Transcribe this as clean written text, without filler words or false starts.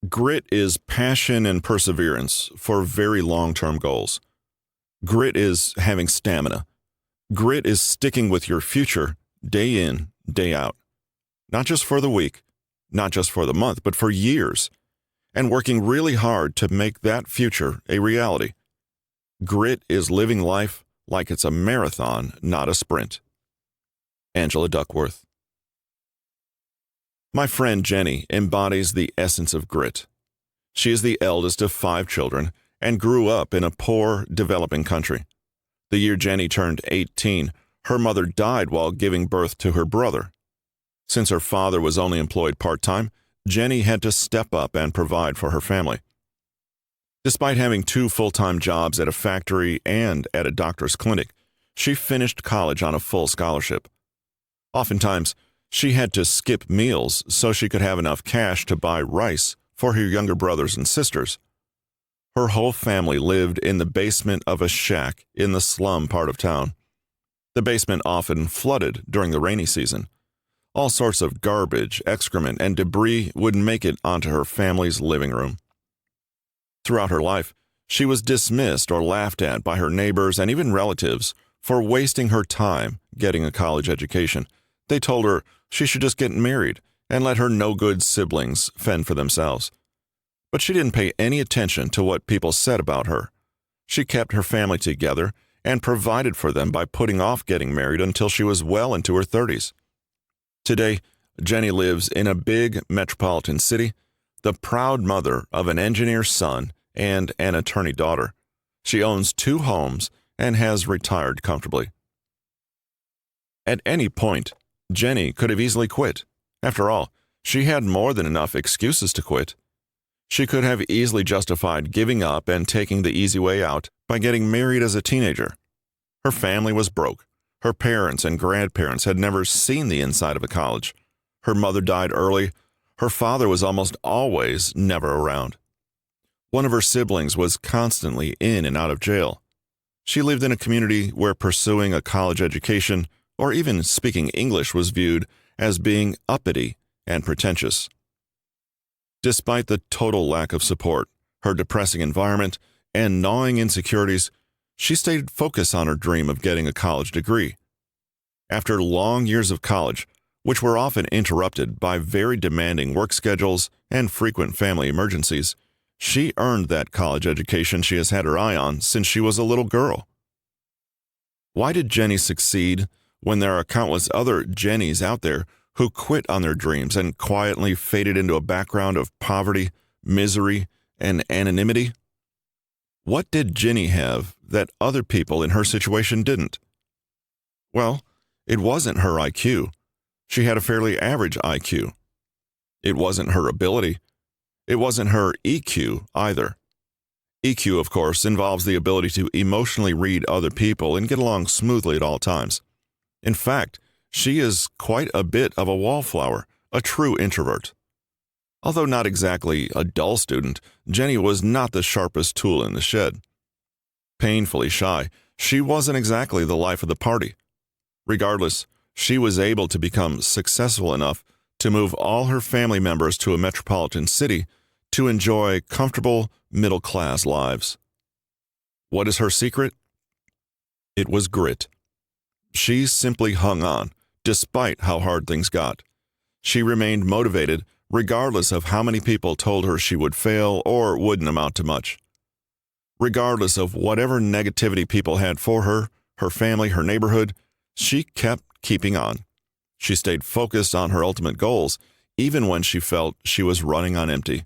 Grit is passion and perseverance for very long-term goals. Grit is having stamina. Grit is sticking with your future day in, day out. Not just for the week, not just for the month, but for years, and working really hard to make that future a reality. Grit is living life like it's a marathon, not a sprint. Angela Duckworth. My friend Jenny embodies the essence of grit. She is the eldest of 5 children and grew up in a poor, developing country. The year Jenny turned 18, her mother died while giving birth to her brother. Since her father was only employed part-time, Jenny had to step up and provide for her family. Despite having 2 full-time jobs at a factory and at a doctor's clinic, she finished college on a full scholarship. Oftentimes, she had to skip meals so she could have enough cash to buy rice for her younger brothers and sisters. Her whole family lived in the basement of a shack in the slum part of town. The basement often flooded during the rainy season. All sorts of garbage, excrement, and debris would make it onto her family's living room. Throughout her life, she was dismissed or laughed at by her neighbors and even relatives for wasting her time getting a college education. They told her she should just get married and let her no-good siblings fend for themselves. But she didn't pay any attention to what people said about her. She kept her family together and provided for them by putting off getting married until she was well into her 30s. Today, Jenny lives in a big metropolitan city, the proud mother of an engineer's son and an attorney daughter. She owns 2 homes and has retired comfortably. At any point, Jenny could have easily quit. After all, she had more than enough excuses to quit. She could have easily justified giving up and taking the easy way out by getting married as a teenager. Her family was broke. Her parents and grandparents had never seen the inside of a college. Her mother died early. Her father was almost always never around. One of her siblings was constantly in and out of jail. She lived in a community where pursuing a college education or even speaking English was viewed as being uppity and pretentious. Despite the total lack of support, her depressing environment, and gnawing insecurities, she stayed focused on her dream of getting a college degree. After long years of college, which were often interrupted by very demanding work schedules and frequent family emergencies, she earned that college education she has had her eye on since she was a little girl. Why did Jenny succeed when there are countless other Jennys out there who quit on their dreams and quietly faded into a background of poverty, misery, and anonymity? What did Jenny have that other people in her situation didn't? Well, it wasn't her IQ. She had a fairly average IQ. It wasn't her ability. It wasn't her EQ either. EQ, of course, involves the ability to emotionally read other people and get along smoothly at all times. In fact, she is quite a bit of a wallflower, a true introvert. Although not exactly a dull student, Jenny was not the sharpest tool in the shed. Painfully shy, she wasn't exactly the life of the party. Regardless, she was able to become successful enough to move all her family members to a metropolitan city to enjoy comfortable, middle-class lives. What is her secret? It was grit. She simply hung on, despite how hard things got. She remained motivated, regardless of how many people told her she would fail or wouldn't amount to much. Regardless of whatever negativity people had for her, her family, her neighborhood, she kept keeping on. She stayed focused on her ultimate goals, even when she felt she was running on empty.